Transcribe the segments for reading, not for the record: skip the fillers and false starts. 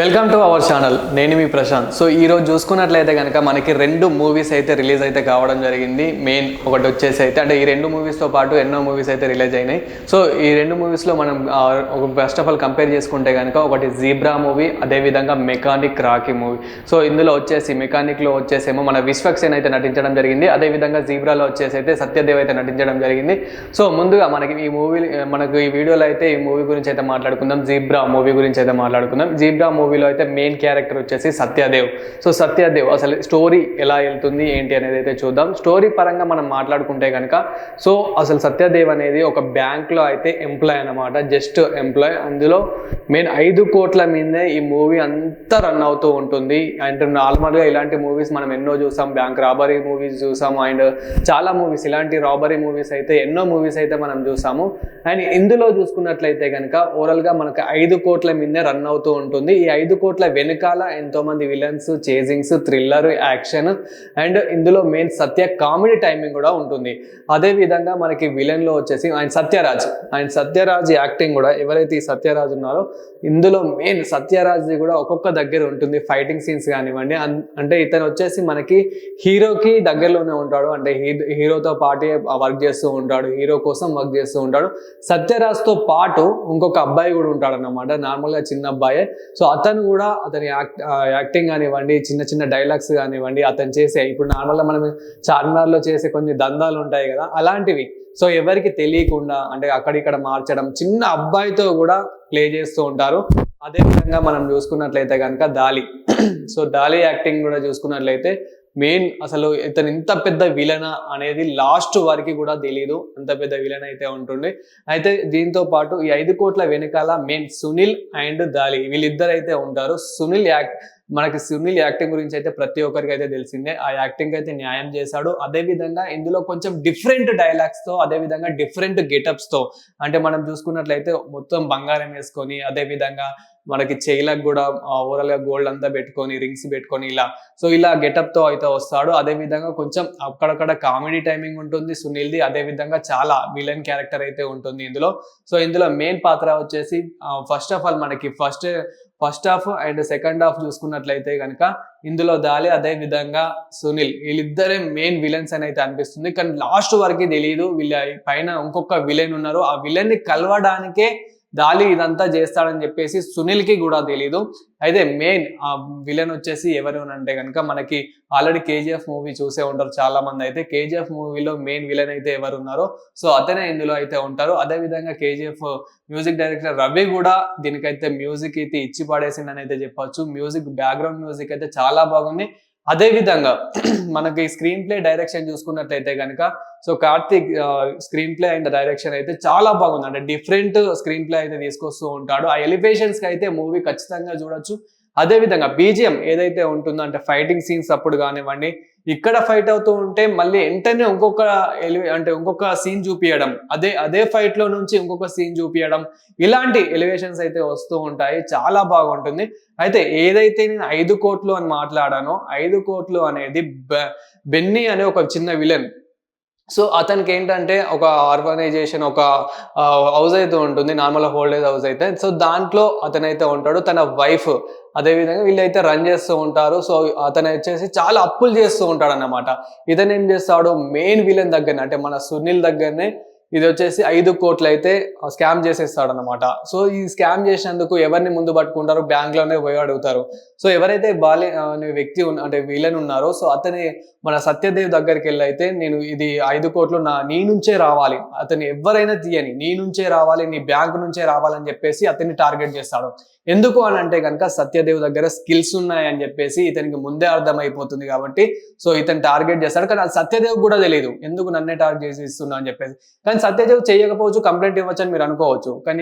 Welcome to our channel. నేను మీ Prashanth. So ఈరోజు చూసుకున్నట్లయితే కనుక మనకి రెండు మూవీస్ అయితే రిలీజ్ అయితే కావడం జరిగింది. మెయిన్ ఒకటి వచ్చేసి అయితే అంటే ఈ రెండు మూవీస్తో పాటు ఎన్నో మూవీస్ అయితే రిలీజ్ అయినాయి. సో ఈ రెండు మూవీస్లో మనం ఒక ఫస్ట్ ఆఫ్ ఆల్ కంపేర్ చేసుకుంటే కనుక ఒకటి జీబ్రా మూవీ, అదేవిధంగా మెకానిక్ రాకీ మూవీ. సో ఇందులో వచ్చేసి మెకానిక్లో వచ్చేసేమో మన విశ్వక్సేన్ అయితే నటించడం జరిగింది. అదేవిధంగా జీబ్రాలో వచ్చేసి అయితే సత్యదేవ్ అయితే నటించడం జరిగింది. సో ముందుగా మనకి ఈ వీడియోలో అయితే ఈ మూవీ గురించి అయితే మాట్లాడుకుందాం. జీబ్రా మూవీ గురించి అయితే మాట్లాడుకుందాం. జీబ్రా మూవీలో అయితే మెయిన్ క్యారెక్టర్ వచ్చేసి సత్యదేవ్. సో సత్యదేవ్ అసలు స్టోరీ ఎలా వెళ్తుంది ఏంటి అనేది అయితే చూద్దాం. స్టోరీ పరంగా మనం మాట్లాడుకుంటే కనుక సో అసలు సత్యదేవ్ అనేది ఒక బ్యాంక్లో అయితే ఎంప్లాయ్ అనమాట, జస్ట్ ఎంప్లాయ్. అందులో మెయిన్ 5 కోట్ల మీదే ఈ మూవీ అంతా రన్ అవుతూ ఉంటుంది. అంటే నార్మల్గా ఇలాంటి మూవీస్ మనం ఎన్నో చూసాం, బ్యాంక్ రాబరీ మూవీస్ చూసాము అండ్ చాలా మూవీస్ ఇలాంటి రాబరీ మూవీస్ అయితే ఎన్నో మూవీస్ అయితే మనం చూసాము. అండ్ ఇందులో చూసుకున్నట్లయితే కనుక ఓవరాల్గా మనకు 5 కోట్ల మీదే రన్ అవుతూ ఉంటుంది. ఈ 5 కోట్ల వెనుకాల ఎంతోమంది villains, chasings, thriller, action and ఇందులో మెయిన్ సత్య కామెడీ టైమింగ్ కూడా ఉంటుంది. అదేవిధంగా మనకి విలన్లో వచ్చేసి ఆయన సత్యరాజ్ యాక్టింగ్ కూడా, ఎవరైతే ఈ సత్యరాజ్ ఉన్నారో ఇందులో మెయిన్ సత్యరాజ్ది కూడా ఒక్కొక్క దగ్గర ఉంటుంది. ఫైటింగ్ సీన్స్ కానివ్వండి, అంటే ఇతను వచ్చేసి మనకి హీరోకి దగ్గరలోనే ఉంటాడు, అంటే హీరోతో పాటే వర్క్ చేస్తూ ఉంటాడు, హీరో కోసం వర్క్ చేస్తూ ఉంటాడు. సత్యరాజ్తో పాటు ఇంకొక అబ్బాయి కూడా ఉంటాడు అన్నమాట, నార్మల్గా చిన్న అబ్బాయే. సో అతను కూడా అతని యాక్టింగ్ కానివ్వండి, చిన్న చిన్న డైలాగ్స్ కానివ్వండి, అతను చేసే ఇప్పుడు నార్మల్గా మనం చార్మినార్లో చేసే కొన్ని దందాలు ఉంటాయి కదా, అలాంటివి సో ఎవరికి తెలియకుండా అంటే అక్కడిక్కడ మార్చడం, చిన్న అబ్బాయితో కూడా ప్లే చేస్తూ ఉంటారు. అదేవిధంగా మనం చూసుకున్నట్లయితే కనుక దాలి సో దాలి యాక్టింగ్ కూడా చూసుకున్నట్లయితే మెయిన్ అసలు ఇతను ఇంత పెద్ద విలన్ అనేది లాస్ట్ వరకు కూడా తెలియదు, అంత పెద్ద విలన్ అయితే ఉంటుంది. అయితే దీంతో పాటు ఈ 5 కోట్ల వెనకాల మెయిన్ సునీల్ అండ్ దాలి వీళ్ళిద్దరు అయితే ఉంటారు. మనకి సునీల్ యాక్టింగ్ గురించి అయితే ప్రతి ఒక్కరికి అయితే తెలిసిందే. ఆ యాక్టింగ్ అయితే న్యాయం చేశాడు. అదేవిధంగా ఇందులో కొంచెం డిఫరెంట్ డైలాగ్స్ తో, అదేవిధంగా డిఫరెంట్ గెటప్స్ తో, అంటే మనం చూసుకున్నట్లయితే మొత్తం బంగారం వేసుకొని, అదేవిధంగా మనకి చెయ్యిలకు కూడా ఓవరాల్ గా గోల్డ్ అంతా పెట్టుకొని, రింగ్స్ పెట్టుకొని ఇలా గెటప్ తో అయితే వస్తాడు. అదే విధంగా కొంచెం అక్కడక్కడ కామెడీ టైమింగ్ ఉంటుంది సునీల్ది. అదే విధంగా చాలా విలన్ క్యారెక్టర్ అయితే ఉంటుంది ఇందులో. సో ఇందులో మెయిన్ పాత్ర వచ్చేసి ఫస్ట్ ఆఫ్ ఆల్ మనకి first half and second half చూసుకున్నట్లయితే కనుక ఇందులో దాలి, అదే విధంగా సునీల్ వీళ్ళిద్దరే మెయిన్ విలన్స్ అని అయితే అనిపిస్తుంది. కానీ లాస్ట్ వరకు తెలియదు వీళ్ళ పైన ఇంకొక విలన్ ఉన్నారు, ఆ విలన్ ని కలవడానికే దాలి ఇదంతా చేస్తాడని చెప్పేసి సునీల్కి కూడా తెలీదు. అయితే మెయిన్ ఆ విలన్ వచ్చేసి ఎవరు అంటే కనుక మనకి ఆల్రెడీ కేజీఎఫ్ మూవీ చూసే ఉంటారు చాలా మంది. అయితే కేజీఎఫ్ మూవీలో మెయిన్ విలన్ అయితే ఎవరు ఉన్నారో సో అతనే ఇందులో అయితే ఉంటారు. అదే విధంగా కేజీఎఫ్ మ్యూజిక్ డైరెక్టర్ రవి కూడా దీనికైతే మ్యూజిక్ అయితే ఇచ్చి పడేసిందని అయితే చెప్పొచ్చు. మ్యూజిక్ బ్యాక్గ్రౌండ్ మ్యూజిక్ అయితే చాలా బాగుంది. అదే విధంగా మనకి స్క్రీన్ ప్లే డైరెక్షన్ చూసుకున్నట్లయితే కనుక so Karthik screen play and direction అయితే చాలా బాగుంది. అంటే డిఫరెంట్ స్క్రీన్ ప్లే అయితే తీసుకొస్తూ ఉంటాడు. ఆ ఎలివేషన్స్ కి అయితే మూవీ ఖచ్చితంగా చూడొచ్చు. అదే విధంగా బీజిఎం ఏదైతే ఉంటుందో అంటే ఫైటింగ్ సీన్స్ అప్పుడు కానివ్వండి, ఇక్కడ ఫైట్ అవుతూ ఉంటే మళ్ళీ వెంటనే ఇంకొక సీన్ చూపించడం, అదే ఫైట్ లో నుంచి ఇంకొక సీన్ చూపించడం, ఇలాంటి ఎలివేషన్స్ అయితే వస్తూ ఉంటాయి. చాలా బాగుంటుంది. అయితే ఏదైతే నేను 5 కోట్లు అని మాట్లాడానో, 5 కోట్లు అనేది బెన్నీ అనే ఒక చిన్న విలన్. సో అతనికి ఏంటంటే ఒక ఆర్గనైజేషన్, ఒక హౌస్ అయితే ఉంటుంది, నార్మల్ హోల్డేజ్ హౌస్ అయితే. సో దాంట్లో అతనైతే ఉంటాడు, తన వైఫ్, అదేవిధంగా వీళ్ళైతే రన్ చేస్తూ ఉంటారు. సో అతను వచ్చేసి చాలా అప్పులు చేస్తూ ఉంటాడు అన్నమాట. ఇతను ఏం చేస్తాడు, మెయిన్ విలన్ దగ్గరనే అంటే మన సునీల్ దగ్గరనే ఇది వచ్చేసి 5 కోట్లు అయితే స్కామ్ చేసేస్తాడు అనమాట. సో ఈ స్కామ్ చేసినందుకు ఎవరిని ముందు పట్టుకుంటారు, బ్యాంక్ లోనే పోయి అడుగుతారు. సో ఎవరైతే బాలి అనే వ్యక్తి అంటే విలన్ ఉన్నారో సో అతని మన సత్యదేవ్ దగ్గరికి వెళ్ళి అయితే నేను ఇది 5 కోట్లు నీ నుంచే రావాలి, అతని ఎవరైనా తీయని నీ నుంచే రావాలి, నీ బ్యాంకు నుంచే రావాలని చెప్పేసి అతన్ని టార్గెట్ చేస్తాడు. ఎందుకు అని అంటే కనుక సత్యదేవ్ దగ్గర స్కిల్స్ ఉన్నాయని చెప్పేసి ఇతనికి ముందే అర్థమైపోతుంది కాబట్టి సో ఇతను టార్గెట్ చేస్తాడు. కానీ అది సత్యదేవ్ కూడా తెలియదు ఎందుకు నన్నే టార్గెట్ చేసి ఇస్తున్నా అని చెప్పేసి. కానీ సత్యదేవ్ చేయకపోవచ్చు, కంప్లైంట్ ఇవ్వచ్చు అని మీరు అనుకోవచ్చు. కానీ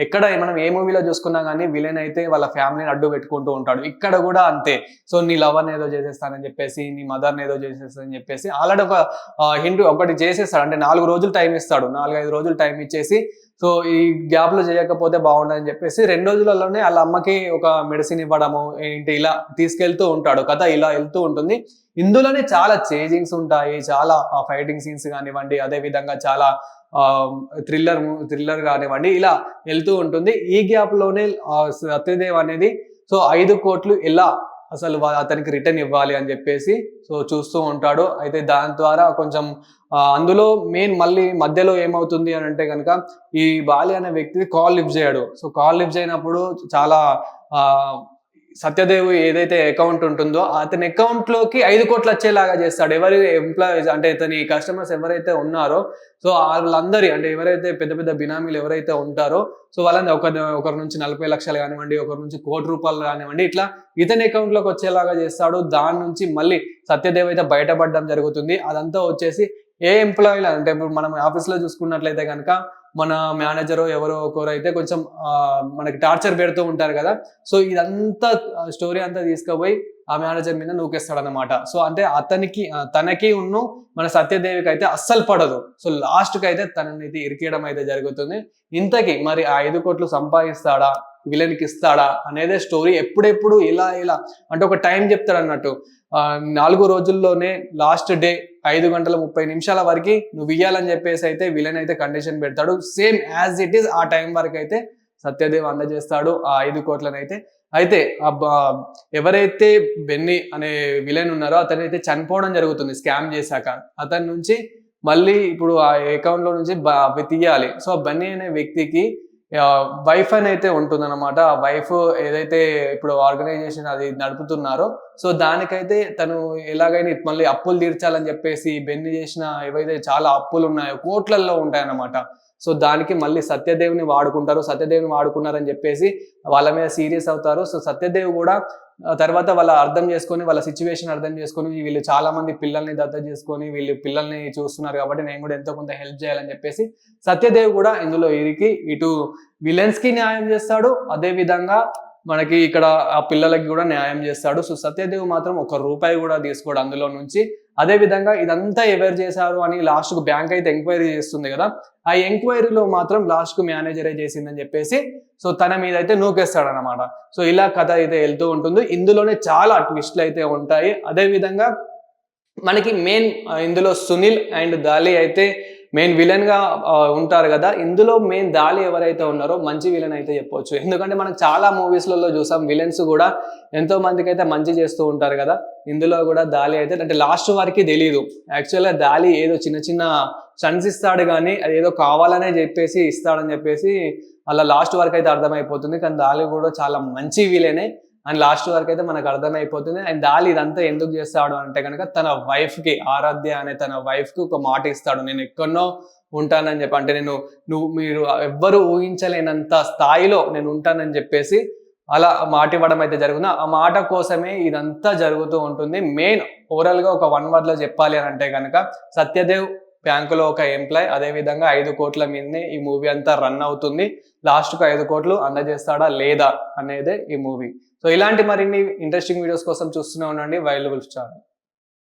ఎక్కడ మనం ఏ మూవీలో చూసుకున్నా కానీ విలన్ అయితే వాళ్ళ ఫ్యామిలీని అడ్డు పెట్టుకుంటూ ఉంటాడు. ఇక్కడ కూడా అంతే. సో నీ లవర్ని ఏదో చేసేస్తానని చెప్పేసి, నీ మదర్ని ఏదో చేసేస్తానని చెప్పేసి ఆల్రెడీ ఒక హింట్ ఒకటి చేసేస్తాడు. అంటే 4 రోజులు టైం ఇస్తాడు, 4-5 రోజులు టైం ఇచ్చేసి సో ఈ గ్యాప్ లో చేయకపోతే బాగుండదని చెప్పేసి 2 రోజులలోనే వాళ్ళ అమ్మకి ఒక మెడిసిన్ ఇవ్వడము ఏంటి ఇలా తీసుకెళ్తూ ఉంటాడు. కథ ఇలా వెళ్తూ ఉంటుంది. ఇందులోనే చాలా చేంజింగ్స్ ఉంటాయి, చాలా ఫైటింగ్ సీన్స్ కానివ్వండి, అదే విధంగా చాలా థ్రిల్లర్ కానివ్వండి ఇలా వెళ్తూ ఉంటుంది. ఈ గ్యాప్ లోనే సత్యదేవ్ అనేది సో 5 కోట్లు ఎలా అసలు అతనికి రిటర్న్ ఇవ్వాలి అని చెప్పేసి సో చూస్తూ ఉంటాడు. అయితే దాని ద్వారా కొంచెం అందులో మెయిన్ మళ్ళీ మధ్యలో ఏమవుతుంది అని అంటే కనుక ఈ బాలి అనే వ్యక్తి కాల్ లిఫ్ట్ చేయడు. సో కాల్ లిఫ్ట్ చేయనప్పుడు చాలా సత్యదేవ్ ఏదైతే అకౌంట్ ఉంటుందో అతని అకౌంట్ లోకి 5 కోట్లు వచ్చేలాగా చేస్తాడు. ఎవరి ఎంప్లాయీస్ అంటే ఇతని కస్టమర్స్ ఎవరైతే ఉన్నారో సో వాళ్ళందరి అంటే ఎవరైతే పెద్ద పెద్ద బినామీలు ఎవరైతే ఉంటారో సో వాళ్ళని ఒకరి నుంచి 40 లక్షలు కానివ్వండి, ఒకరి నుంచి ₹1,00,00,000 కానివ్వండి, ఇట్లా ఇతని అకౌంట్ లోకి వచ్చేలాగా చేస్తాడు. దాని నుంచి మళ్ళీ సత్యదేవ్ అయితే బయటపడడం జరుగుతుంది. అదంతా వచ్చేసి ఏ ఎంప్లాయీలు అంటే ఇప్పుడు మనం ఆఫీస్ లో చూసుకున్నట్లయితే కనుక మన మేనేజర్ ఎవరో ఒకరు అయితే కొంచెం మనకి టార్చర్ పెడుతూ ఉంటారు కదా. సో ఇదంతా స్టోరీ అంతా తీసుకుపోయి ఆ మేనేజర్ మీద నూకేస్తాడనమాట. సో అంటే తనకి మన సత్యదేవికి అయితే అస్సలు పడదు. సో లాస్ట్ కి అయితే తనని ఇరికేయడం అయితే జరుగుతుంది. ఇంతకీ మరి ఆ 5 కోట్లు సంపాదిస్తాడా, విలన్కి ఇస్తాడా అనేదే స్టోరీ. ఎప్పుడెప్పుడు ఇలా అంటే ఒక టైం చెప్తాడు అన్నట్టు. 4 రోజుల్లోనే లాస్ట్ డే 5:30 వరకు నువ్వు ఇయ్యాలని చెప్పేసి అయితే విలన్ అయితే కండిషన్ పెడతాడు. సేమ్ యాజ్ ఇట్ ఈస్ ఆ టైం వరకు అయితే సత్యదేవ్ అందజేస్తాడు ఆ 5 కోట్లను అయితే. అయితే ఎవరైతే బెన్నీ అనే విలన్ ఉన్నారో అతనైతే చనిపోవడం జరుగుతుంది స్కామ్ చేశాక. అతని నుంచి మళ్ళీ ఇప్పుడు ఆ అకౌంట్ లో నుంచి తీయాలి. సో బెన్నీ అనే వ్యక్తికి వైఫ్ అని అయితే ఉంటుందన్నమాట. ఆ వైఫ్ ఏదైతే ఇప్పుడు ఆర్గనైజేషన్ అది నడుపుతున్నారో సో దానికైతే తను ఎలాగైనా మళ్ళీ అప్పులు తీర్చాలని చెప్పేసి బెన్ని చేసిన ఏవైతే చాలా అప్పులు ఉన్నాయో కోట్లల్లో ఉంటాయన్నమాట. సో దానికి మళ్ళీ సత్యదేవ్ని వాడుకున్నారని చెప్పేసి వాళ్ళ మీద సీరియస్ అవుతారు. సో సత్యదేవ్ కూడా తర్వాత వాళ్ళ సిచ్యువేషన్ అర్థం చేసుకొని వీళ్ళు చాలా మంది పిల్లల్ని దత్తత చేసుకొని వీళ్ళు పిల్లల్ని చూస్తున్నారు కాబట్టి నేను కూడా ఎంతో కొంత హెల్ప్ చేయాలని చెప్పేసి సత్యదేవ్ కూడా ఇందులో ఇరికి ఇటు విలన్స్ కి న్యాయం చేస్తాడు, అదే విధంగా మనకి ఇక్కడ ఆ పిల్లలకి కూడా న్యాయం చేస్తాడు. సో సత్యదేవ్ మాత్రం ₹1 కూడా తీసుకోడు అందులో నుంచి. అదే విధంగా ఇదంతా ఎవరు చేశారు అని లాస్ట్ కు బ్యాంక్ అయితే ఎంక్వైరీ చేస్తుంది కదా. ఆ ఎంక్వైరీలో మాత్రం లాస్ట్ కు మేనేజరే చేసిందని చెప్పేసి సో తన మీద అయితే నూకేస్తాడు అనమాట. సో ఇలా కథ అయితే వెళ్తూ ఉంటుంది. ఇందులోనే చాలా ట్విస్ట్లు అయితే ఉంటాయి. అదే విధంగా మనకి మెయిన్ ఇందులో సునీల్ అండ్ దాలి అయితే మెయిన్ విలన్ గా ఉంటారు కదా. ఇందులో మెయిన్ దాలి ఎవరైతే ఉన్నారో మంచి విలన్ అయితే చెప్పొచ్చు. ఎందుకంటే మనకు చాలా మూవీస్లలో చూసాం విలన్స్ కూడా ఎంతో మందికి అయితే మంచి చేస్తూ ఉంటారు కదా. ఇందులో కూడా దాలి అయితే అంటే లాస్ట్ వరకు తెలియదు. యాక్చువల్గా దాలి ఏదో చిన్న స్టన్స్ ఇస్తాడు కానీ అది ఏదో కావాలనే చెప్పేసి ఇస్తాడని చెప్పేసి అలా లాస్ట్ వరకు అయితే అర్థమైపోతుంది. కానీ దాలి కూడా చాలా మంచి విలనే అండ్ లాస్ట్ వరకు అయితే మనకు అర్థమైపోతుంది. అండ్ దాలి ఇదంతా ఎందుకు చేస్తాడు అంటే కనుక తన వైఫ్ కి ఆరాధ్య అనే తన వైఫ్ కి ఒక మాట ఇస్తాడు, నేను ఎక్కడనో ఉంటానని చెప్పి. అంటే మీరు ఎవ్వరు ఊహించలేనంత స్థాయిలో నేను ఉంటానని చెప్పేసి అలా మాట ఇవ్వడం అయితే జరుగుతుంది. ఆ మాట కోసమే ఇదంతా జరుగుతూ ఉంటుంది. మెయిన్ ఓవరాల్ గా ఒక 1 word లో చెప్పాలి అని అంటే కనుక సత్యదేవ్ బ్యాంకులో ఒక ఎంప్లాయ్, అదే విధంగా 5 కోట్ల మీదనే ఈ మూవీ అంతా రన్ అవుతుంది. లాస్ట్ కు 5 కోట్లు అందజేస్తాడా లేదా అనేదే ఈ మూవీ. సో ఇలాంటి మరిన్ని ఇంట్రెస్టింగ్ వీడియోస్ కోసం చూస్తూనే ఉండండి వైల్డ్ వుల్ఫ్ ఛానల్.